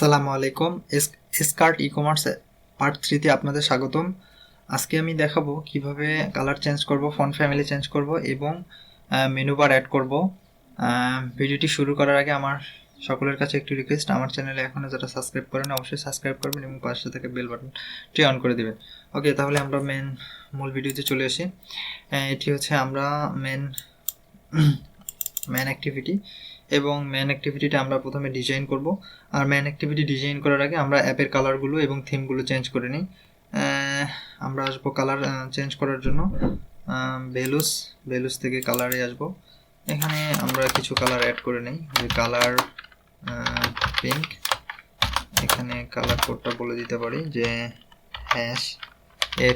আসসালামু আলাইকুম। Skirt e-commerce part 3 তে আপনাদের স্বাগতম। আজকে আমি দেখাবো কিভাবে কালার চেঞ্জ করব, ফন্ট ফ্যামিলি চেঞ্জ করব এবং মেনু বার অ্যাড করব। ভিডিওটি শুরু করার আগে আমার সকলের কাছে একটি রিকোয়েস্ট, আমার চ্যানেলে এখনও যারা সাবস্ক্রাইব করেন অবশ্যই সাবস্ক্রাইব করবেন এবং পাশে থেকে বেল বাটনটি অন করে দেবেন। ওকে, তাহলে আমরা মূল ভিডিওতে চলে আসি। এটি হচ্ছে আমরা মেন অ্যাক্টিভিটি, এবং মেন অ্যাক্টিভিটিটা আমরা প্রথমে ডিজাইন করব। আর মেন অ্যাক্টিভিটি ডিজাইন করার আগে আমরা অ্যাপের কালারগুলো এবং থিমগুলো চেঞ্জ করে নিই। আমরা আসবো কালার চেঞ্জ করার জন্য ভ্যালুস থেকে কালারে আসবো। এখানে আমরা কিছু কালার অ্যাড করে নিই, যে কালার পিঙ্ক। এখানে কালার কোডটা বলে দিতে পারি যে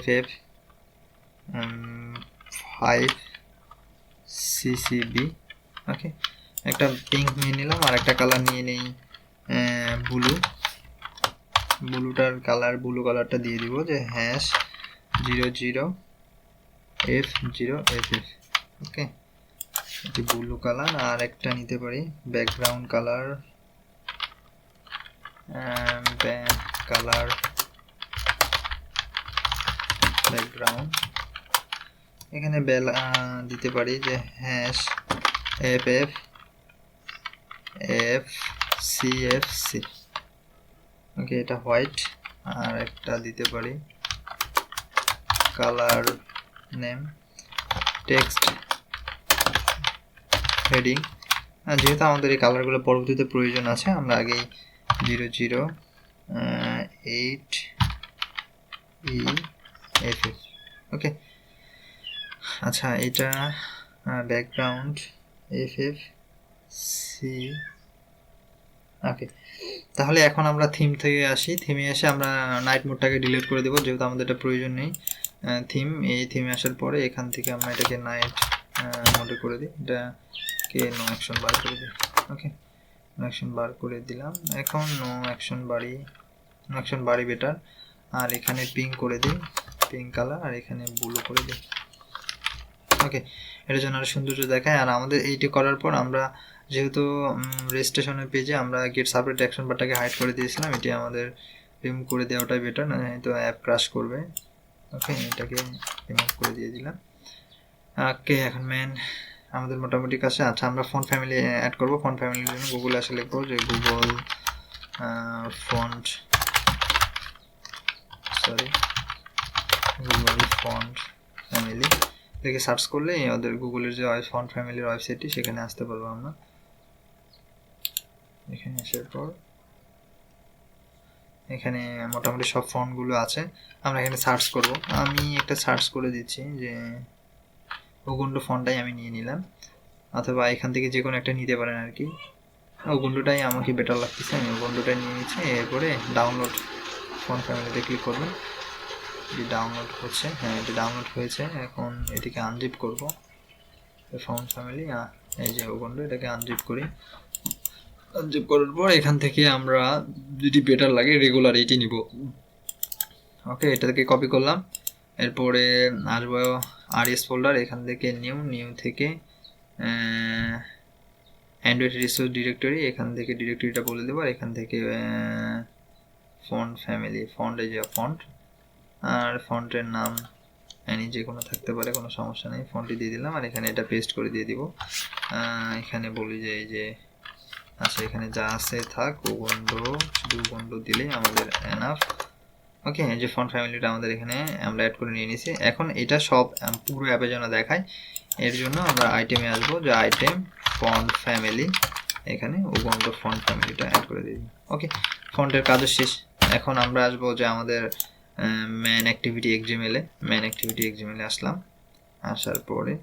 #FF5CCB। ওকে, একটা পিঙ্ক নিয়ে নিলাম, আর একটা কালার নিয়ে নেই ব্লু কালারটা দিয়ে দিব যে #00F0FF। ওকে, এটি ব্লু কালার। আর একটা নিতে পারি ব্যাকগ্রাউন্ড কালার, ব্যাকগ্রাউন্ড। এখানে দিতে পারি যে #FFFCFC। ওকে, এটা হোয়াইট। আর একটা দিতে পারি কালার নেম, টেক্সট, হেডিং। যেহেতু আমাদের এই কালারগুলো পরবর্তীতে প্রয়োজন আছে, আমরা আগেই 008EFF। ওকে, আচ্ছা, এটা ব্যাকগ্রাউন্ড FFC। ওকে, তাহলে এখন আমরা থিম থেকে আসি। থিমে এসে আমরা নাইট মোডটাকে ডিলিট করে দেবো, যেহেতু আমাদের এটা প্রয়োজন নেই। থিমে আসার পরে এখান থেকে আমরা এটাকে নাইট মোডে করে দিই, এটাকে নো অ্যাকশন বার করে দিই। ওকে, নো অ্যাকশন বার করে দিলাম। এখন নো অ্যাকশন বাড়ি বেটার। আর এখানে পিঙ্ক করে দিই, পিঙ্ক কালার, আর এখানে ব্লু করে দিই। ওকে, এটার জন্য আরও সৌন্দর্য দেখায়। আর আমাদের এইটি করার পর আমরা যেহেতু রেজিস্ট্রেশনের পেজে আমরা গেট সাপারেট অ্যাকশন বারটাকে হাইড করে দিয়েছিলাম, এটি আমাদের রিমুভ করে দেওয়াটাই বেটার, না তো অ্যাপ ক্রাশ করবে। ওকে, এটাকে রিমুভ করে দিয়ে দিলাম। ওকে, এখন আমাদের মোটামুটি কাছে। আচ্ছা, আমরা ফন্ট ফ্যামিলি অ্যাড করব। ফন্ট ফ্যামিলির জন্য গুগলে আসলে লিখবো যে গুগল ফন্ট ফ্যামিলি দেখে সার্চ করলে ওদের গুগলের যে ফন্ট ফ্যামিলির ওয়েবসাইটটি, সেখানে আসতে পারবো আমরা। এখানে আসার পর এখানে মোটামুটি সব ফন্টগুলো আছে, আমরা এখানে সার্চ করব। আমি একটা সার্চ করে দিচ্ছি যে উবুন্টু ফন্টটাই আমি নিয়ে নিলাম, অথবা এখান থেকে যে কোনো একটা নিতে পারেন আর কি। উবুন্টুটাই আমাকে বেটার লাগতেছে, আমি উবুন্টুটাই নিয়ে নিচ্ছি। এরপরে ডাউনলোড ফন্ট ফ্যামিলিতে ক্লিক করবেন। এটি ডাউনলোড হচ্ছে, হ্যাঁ এটি ডাউনলোড হয়েছে। এখন এটিকে আনজিপ করব, ফন্ট ফ্যামিলি। এই যে উবুন্টু, এটাকে আনজিপ করি। আনজিপ করার পর এখান থেকে আমরা যেটি বেটার লাগে রেগুলার এইটি নিব। ওকে, এটা থেকে কপি করলাম। এরপরে আসবো RS ফোল্ডার, এখান থেকে নিউ থেকে অ্যান্ড্রয়েড রিসোর্স ডিরেক্টরি, এখান থেকে ডিরেক্টরিটা বলে দেবো। আর এখান থেকে ফন্ট ফ্যামিলি, এই যে ফন্ট, আর ফন্টের নাম এনি যে কোনো থাকতে পারে, কোনো সমস্যা নেই, ফন্টটি দিয়ে দিলাম। আর এখানে এটা পেস্ট করে দিয়ে দিব। এখানে বলি যে এই যে আচ্ছা, এখানে যা আছে থাক, উবুন্টু দিলেই আমাদের এনাফ। ওকে, এই যে ফন্ট ফ্যামিলিটা আমাদের এখানে আমরা অ্যাড করে নিয়ে নিয়েছি। এখন এটা সব পুরো অ্যাপের জন্য দেখায়, এর জন্য আমরা আইটেমে আসবো, যে আইটেম ফন্ট ফ্যামিলি, এখানে উবুন্টু ফন্ট ফ্যামিলিটা অ্যাড করে দিই। ওকে, ফন্টের কাজও শেষ। এখন আমরা আসবো যে আমাদের মেন অ্যাক্টিভিটি এক্সএমএলে আসলাম। আসার পরে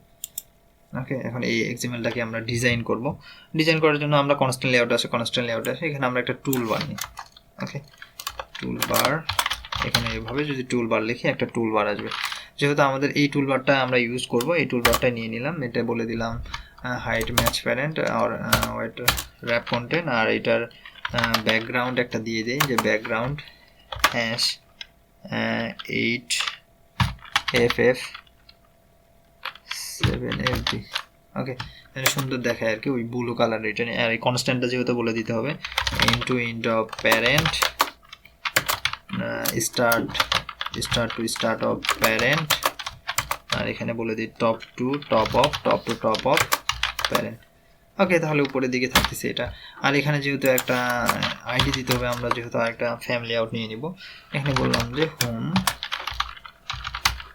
ওকে, এখন এই এক্সএমএলটাকে আমরা ডিজাইন করব। ডিজাইন করার জন্য আমরা কনস্ট্যান্ট লেআউট আছে, এখানে আমরা একটা টুলবার নিই। ওকে, টুলবার, এখানে এইভাবে যদি টুলবার লিখি একটা টুলবার আসবে। যেহেতু আমাদের এই টুলবারটা আমরা ইউজ করব, এই টুলবারটা নিয়ে নিলাম। এটা বলে দিলাম হাইট ম্যাচ প্যারেন্ট আর ওয়েট র্যাপ কন্টেন্ট। আর এটার ব্যাকগ্রাউন্ড একটা দিয়ে দেই, যে ব্যাকগ্রাউন্ড #8FF7FD। ওকে, সুন্দর দেখায় আর কি, ওই ব্লু কালার। এটা আর এই কনস্ট্যান্টটা যেহেতু বলে দিতে হবে, end of parent, start of parent, আর এখানে বলে দিই top to top of parent। ওকে, তাহলে উপরের দিকে থাকতেছে এটা। আর এখানে যেহেতু একটা আইডি দিতে হবে, আমরা যেহেতু একটা ফ্যামিলি আউট নিয়ে নিব, এখানে বললাম যে হোম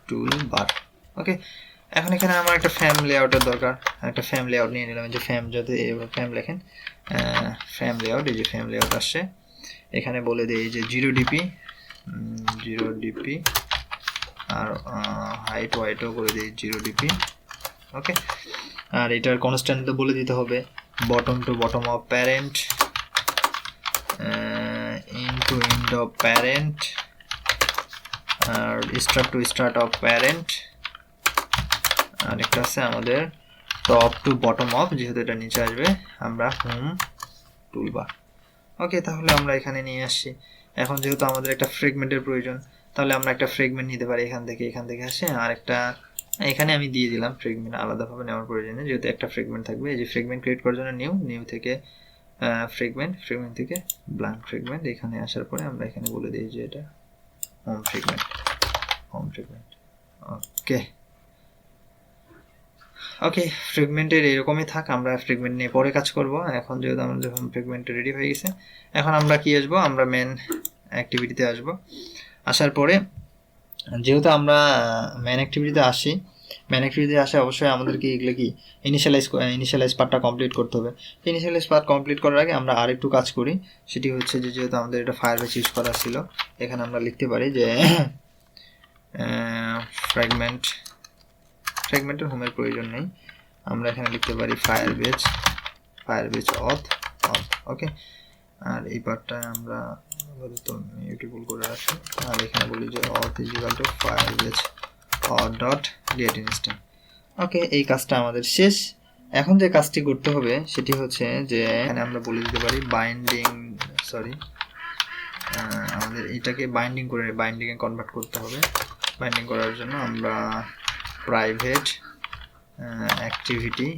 টুলবার। ওকে, এখন এখানে আমার একটা ফ্যামিলি আউটের দরকার, একটা ফ্যামিলি আউট নিয়ে নিলাম। যে যদি ফ্যাম লেখেন, ফ্যামিলি আউট, এই যে ফ্যামিলি আউট আসছে। এখানে বলে দিই যে 0 dp আর হাইট ওয়াইটও করে দিই 0 dp। ওকে, আর এটার কনস্ট্যান্ট তো বলে দিতে হবে bottom to bottom of parent, end of parent, আর start of parent, আর একটা আছে আমাদের টপ টু বটম অফ, যেহেতু এটা নিচে আসবে আমরা হোম টুলবার। ওকে, তাহলে আমরা এখানে নিয়ে আসছি। এখন যেহেতু আমাদের একটা ফ্রেগমেন্টের প্রয়োজন, তাহলে আমরা একটা ফ্রেগমেন্ট নিতে পারি এখান থেকে আসে, আর একটা এখানে আমি দিয়ে দিলাম। ফ্রেগমেন্ট আলাদাভাবে নেওয়ার প্রয়োজন নেই, যেহেতু একটা ফ্রেগমেন্ট থাকবে। এই যে ফ্রেগমেন্ট ক্রিয়েট করার জন্য নিউ থেকে ফ্রেগমেন্ট থেকে ব্ল্যাঙ্ক ফ্রেগমেন্ট। এখানে আসার পরে আমরা এখানে বলে দিই যে এটা হোম ফ্রেগমেন্ট। ওকে, ফ্রেগমেন্টের এরকমই থাক, আমরা ফ্রেগমেন্ট নিয়ে পরে কাজ করব। এখন যেহেতু আমাদের হোম ফ্রেগমেন্ট রেডি হয়ে গেছে, এখন আমরা কি আসবো, আমরা মেন অ্যাক্টিভিটিতে আসবো। আসার পরে যেহেতু আমরা মেন অ্যাক্টিভিটিতে আসে অবশ্যই আমাদেরকে এগুলো কি ইনিশিয়ালাইজ পার্টটা কমপ্লিট করতে হবে। ইনিশিয়ালাইজ পার্ট কমপ্লিট করার আগে আমরা আরেকটু কাজ করি, সেটি হচ্ছে যে যেহেতু আমাদের এটা ফায়ারবেস ইউজ করা ছিল, এখানে আমরা লিখতে পারি যে ফ্রেগমেন্টের হোমের প্রয়োজন নেই, আমরা এখানে লিখতে পারি ফায়ারবেস অথ। ওকে, আর এই পার্টটা আমরা আপাতত মিউটেবল করে রাখি, আর এখানে বলি যে auth is equal to Firebase auth dot get instance. Okay, এই কাজটা আমাদের শেষ। এখন যে কাজটি করতে হবে সেটি হচ্ছে যে এখানে আমরা বলে দিতে পারি আমাদের এটাকে বাইন্ডিংয়ে কনভার্ট করতে হবে। বাইন্ডিং করার জন্য আমরা private activity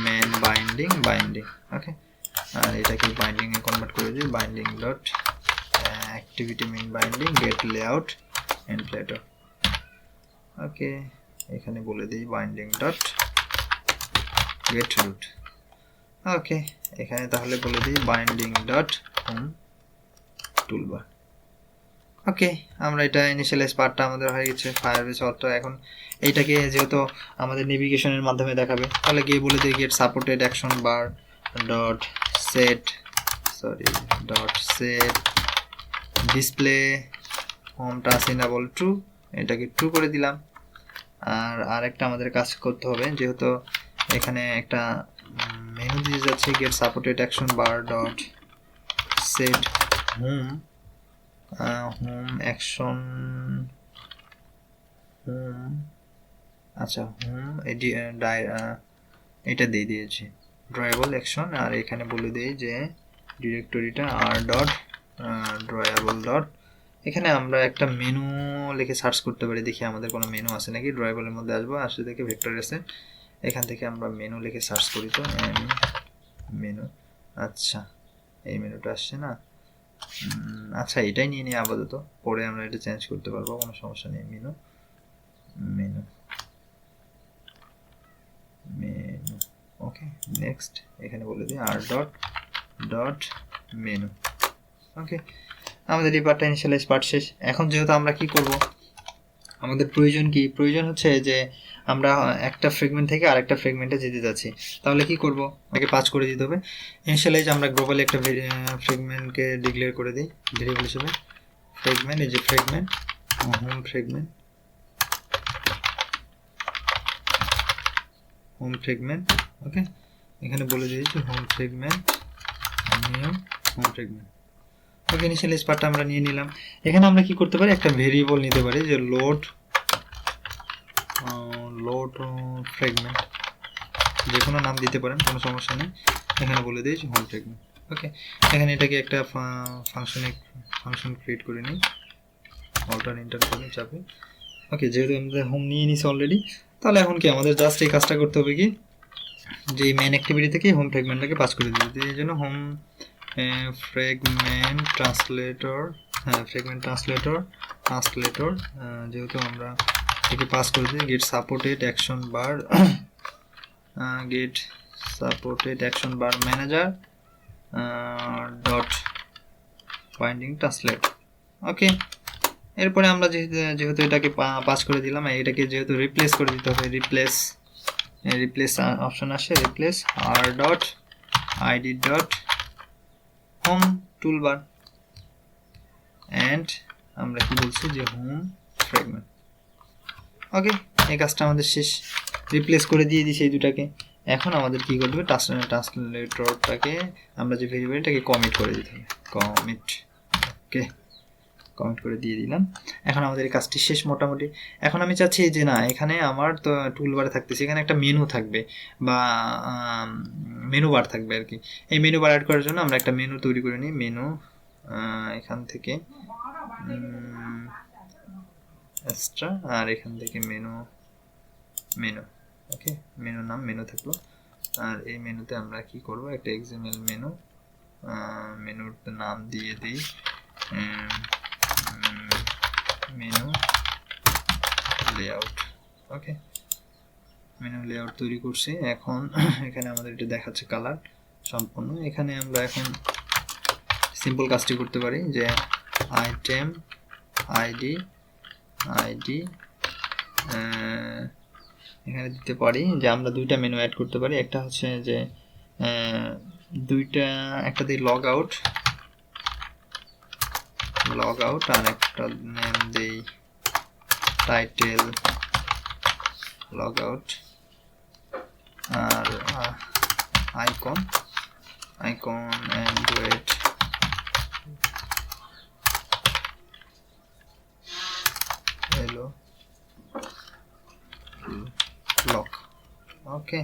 main binding. Okay, আর এটাকে বাইন্ডিংয়ে কনভার্ট করে দিই, binding dot activity main binding get layout inflater. Okay, এখানে বলে দিই binding dot get root. Okay, এখানে তাহলে বলে দিই binding dot home toolbar. Okay, আমরা এটা ইনিশিয়ালাইজ পার্টটা আমাদের হয়ে গেছে ফায়ারবেস অথ। এখন এইটাকে যেহেতু আমাদের নেভিগেশনের মাধ্যমে দেখাবে, তাহলে গিয়ে বলে দিই get supported action bar dot set display home task enable true, এটাকে ট্রু করে দিলাম। আর আরেকটা আমাদের কাজ করতে হবে, যেহেতু এখানে একটা মেনু দিয়ে যাচ্ছে get supported action bar dot set home action এটা দিয়ে দিয়েছি ড্রয়েবল অ্যাকশন। আর এখানে বলে দিই যে ডিরেক্টরিটা আর ডট ড্রয়েবল ডট, এখানে আমরা একটা মেনু লিখে সার্চ করতে পারি, দেখি আমাদের কোনো মেনু আছে নাকি। ড্রয়েবলের মধ্যে আসে দেখে ভেক্টর আছে, এখান থেকে আমরা মেনু লিখে সার্চ করি, তো মেনু। আচ্ছা, এই মেনুটা আসছে না। আচ্ছা, এটাই নিয়ে নিই আপাতত, পরে আমরা এটা চেঞ্জ করতে পারবো, কোনো সমস্যা নেই। মেনু ওকে, নেক্সট এখানে বলে দিই আর ডট মেনু। ওকে, আমাদের এই পার্টটা ইনিশিয়ালাইজ পার্ট শেষ। এখন যেহেতু আমরা কি করব, আমাদের প্রয়োজন হচ্ছে যে আমরা একটা ফ্রেগমেন্ট থেকে আরেকটা ফ্রেগমেন্টে যেতে যাচ্ছি, তাহলে কি করব, আমাকে পাস করে দিতে হবে। ইনিশিয়ালাইজ আমরা গ্লোবালি একটা ফ্রেগমেন্টকে ডিক্লেয়ার করে দিই ভেরিয়েবল হিসেবে ফ্রেগমেন্ট। এই যে ফ্রেগমেন্ট হোম ফ্রেগমেন্ট। ওকে, এখানে বলে দিয়েছি home fragment new home fragment. Okay, initialize পার্টটা আমরা নিয়ে নিলাম। এখানে আমরা কি করতে পারি, একটা ভেরিয়েবল নিতে পারি যে লোড ফ্রেগমেন্ট, যে কোনো নাম দিতে পারেন, কোনো সমস্যা নেই। এখানে বলে দিয়েছি হোম ফ্রেগমেন্ট। ওকে, এখানে এটাকে একটা ফাংশন ক্রিয়েট করে নিই, অল্টার ইন্টার করে চাপে। ওকে, যেহেতু আমাদের হোম নিয়ে নিছি অলরেডি, তাহলে এখন কি আমাদের জাস্ট এই কাজটা করতে হবে কি, যে মেন অ্যাক্টিভিটি থেকে হোম ফ্রেগমেন্টটাকে পাস করে দিতে। এই জন্য হোম ফ্রেগমেন্ট ট্রান্সলেটর, হ্যাঁ ফ্রেগমেন্ট ট্রান্সলেটর যেহেতু আমরা এটাকে পাস করে দিই, গেট সাপোর্টেড অ্যাকশন বার, গেট সাপোর্টেড অ্যাকশন বার ম্যানেজার ডট বাইন্ডিং ট্রান্সলেট। ওকে, এরপরে আমরা যেহেতু এটাকে পাস করে দিলাম, এটাকে যেহেতু রিপ্লেস করে দিতে হবে, রিপ্লেস অপশন আসে, replace R dot ID dot home toolbar and আমরা কি বলছি যে হোম ফ্রেগমেন্ট। ওকে, এই কাজটা আমাদের শেষ, রিপ্লেস করে দিয়ে দিছি এই দুটাকে। এখন আমাদের কি করতে হবে, ট্রান্সলেটরটাকে আমরা যে ভেরিয়েবলটাকে কমিট করে দিতে হবে, কমিট। ওকে, কমেন্ট করে দিয়ে দিলাম। এখন আমাদের এই কাজটি শেষ মোটামুটি। এখন আমি চাচ্ছি যে না, এখানে আমার তো টুলবারে থাকতেছে, এখানে একটা মেনু থাকবে বা মেনু বার থাকবে আর কি। এই মেনু বার অ্যাড করার জন্য আমরা একটা মেনু তৈরি করে নিই। মেনু এখান থেকে এক্সট্রা, আর এখান থেকে মেনু। ওকে, মেনুর নাম মেনু থাকলো। আর এই মেনুতে আমরা কি করব, একটা এক্সএমএল মেনু, মেনুর নাম দিয়ে দিই মেনু লেআউট। ওকে, মেনু লেআউট তৈরি করছি। এখন এখানে আমাদের এটা দেখাচ্ছে কালার সম্পূর্ণ। এখানে আমরা এখন সিম্পল কাজটি করতে পারি যে আইটেম আইডি এখানে দিতে পারি যে আমরা দুইটা মেনু অ্যাড করতে পারি। একটা হচ্ছে যে একটা দিই লগ আউট, আর একটা নেম দেই টাইটেল লগ আউট, আর icon and wait hello lock. Okay,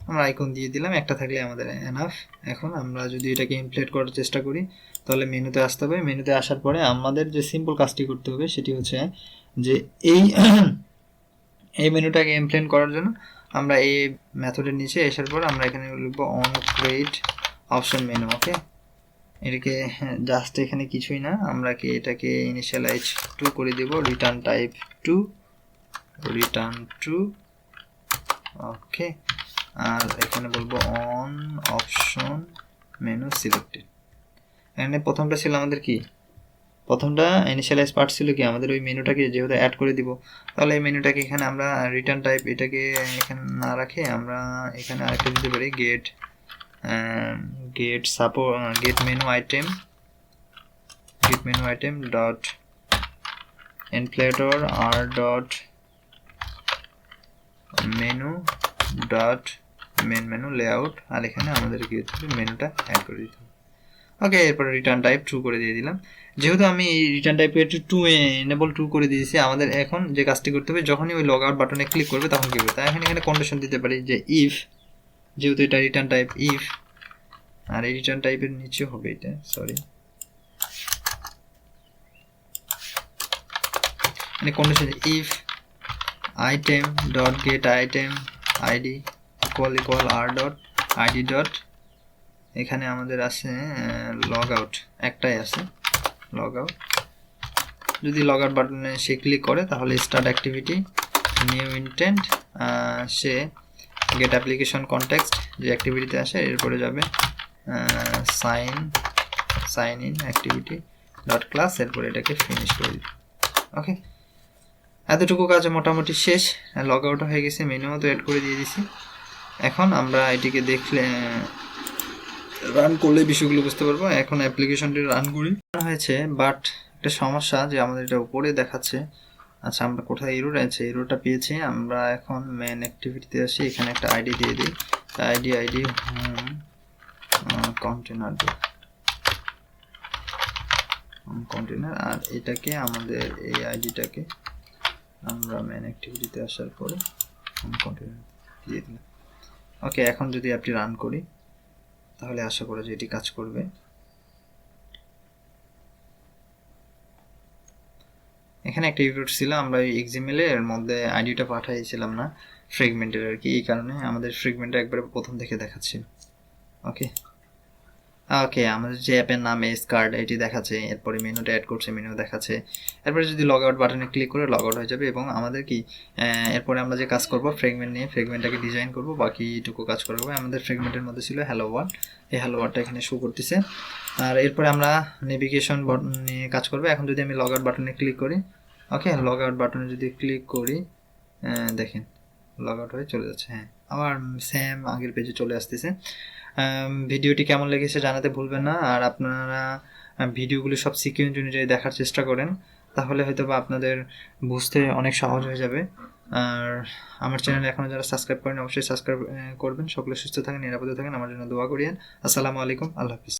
আমরা আইকন দিয়ে দিলাম, একটা থাকলে আমাদের এনাফ। এখন আমরা যদি এটাকে ইমপ্লিমেন্ট করার চেষ্টা করি তাহলে মেনুতে আসতে হবে। মেনুতে আসার পরে আমাদের যে সিম্পল কাজটি করতে হবে সেটি হচ্ছে যে এই মেনুটাকে ইমপ্লিমেন্ট করার জন্য আমরা এই মেথডের নিচে আসার পর আমরা এখানে লিখব অন ক্রিয়েট অপশন মেনু। ওকে, এটাকে জাস্ট এখানে কিছুই না, আমরা কি এটাকে ইনিশিয়ালাইজ টু করে দেব, রিটার্ন টাইপ টু। ওকে, আর এখানে বলবো অন অপশন মেনু সিলেক্টেড। এখানে প্রথমটা ছিল আমাদের কি, প্রথমটা ইনিশিয়ালাইজ পার্ট ছিল কি আমাদের ওই মেনুটাকে যেহেতু অ্যাড করে দিব, তাহলে এই মেনুটাকে এখানে আমরা রিটার্ন টাইপ এটাকে এখানে না রাখে আমরা এখানে আরেকটা দিতে পারি, get menu item dot inflater R dot menu dot main menu layout, আর এখানে আমাদের কি মেনুটা অ্যাড করে দিতে হবে। ওকে, এরপরে রিটার্ন টাইপ ট্রু করে দিয়ে দিলাম। যেহেতু আমি এই return type two enable true করে দিয়েছি, আমাদের এখন যে কাজটি করতে হবে, যখনই ওই লগ আউট বাটনে ক্লিক করবে তখন কি হবে, তাই এখানে কন্ডিশন দিতে পারি যে ইফ, যেহেতু এটা রিটার্ন টাইপ ইফ, আর এই রিটার্ন টাইপের নিচে হবে এটা, সরি মানে condition if item dot get item ID equal R dot ID dot, এখানে আমাদের আছে লগ আউট, একটাই আছে লগ আউট। যদি লগ আউট বাটনে সে ক্লিক করে তাহলে স্টার্ট অ্যাক্টিভিটি নিউ ইনটেন্ট, সে গেট অ্যাপ্লিকেশন কনটেক্সট যে অ্যাক্টিভিটিতে আসে এরপরে যাবে sign in activity dot class, এরপরে এটাকে ফিনিশ করে দিই। ওকে, এতটুকু কাজ মোটামুটি শেষ। লগ আউট হয়ে গেছে, মেনুও তো অ্যাড করে দিয়ে দিছি। এখন আমরা এটিকে দেখলে রান করলে বিষয়গুলো বুঝতে পারবো। এখন অ্যাপ্লিকেশনটি রান করি হয়েছে, বাট একটা সমস্যা যে আমাদের এটা উপরে দেখাচ্ছে। আচ্ছা, আমরা কোথায় এরর আছে, এররটা পেয়েছি। আমরা এখন মেন অ্যাক্টিভিটিতে আসি, এখানে একটা আইডি দিয়ে দিই, আইডি হোম কন্টেনার, আর এটাকে আমাদের এই আইডিটাকে আমরা মেন অ্যাক্টিভিটিতে আসার পরে হোম কন্টেনার দিয়ে দিলাম। ওকে, এখন যদি অ্যাপটি রান করি তাহলে আশা করা যায় এটি কাজ করবে। এখানে একটা ইরর ছিল, আমরা এই এক্সএমএল এর মধ্যে আইডিটা পাঠাইছিলাম না ফ্রেগমেন্টের আর কি, এই কারণে আমাদের ফ্রেগমেন্টটা একবারে প্রথম থেকে দেখাচ্ছিল। ওকে, ওকে, আমাদের যে অ্যাপের নাম এস কার্ড এটি দেখাচ্ছে, এরপরে মেনুটা অ্যাড করছে, মেনু দেখাচ্ছে। এরপরে যদি লগ আউট বাটনে ক্লিক করে লগ আউট হয়ে যাবে এবং আমাদের কি এরপরে আমরা যে কাজ করব ফ্রেগমেন্ট নিয়ে ফ্রেগমেন্টটাকে ডিজাইন করব, বাকিটুকু কাজ করবো। আমাদের ফ্রেগমেন্টের মধ্যে ছিল হ্যালো ওয়ার্ল্ড, এই হ্যালো ওয়ার্ল্ডটা এখানে শো করতেছে। আর এরপরে আমরা নেভিগেশন নিয়ে কাজ করবো। এখন যদি আমি লগ আউট বাটনে ক্লিক করি, ওকে, লগ আউট বাটনে যদি ক্লিক করি দেখেন লগ আউট হয়ে চলে যাচ্ছে। হ্যাঁ, আবার সেম আগের পেজে চলে আসতেছে। ভিডিওটি কেমন লেগেছে জানাতে ভুলবেন না। আর আপনারা ভিডিওগুলো সব সিকোয়েন্স অনুযায়ী দেখার চেষ্টা করেন, তাহলে হয়তো বা আপনাদের বুঝতে অনেক সহজ হয়ে যাবে। আর আমার চ্যানেলে এখনও যারা সাবস্ক্রাইব করেন অবশ্যই সাবস্ক্রাইব করবেন। সকলে সুস্থ থাকেন, নিরাপদে থাকেন, আমার জন্য দোয়া করিয়েন। আসসালামু আলাইকুম, আল্লাহ হাফিজ।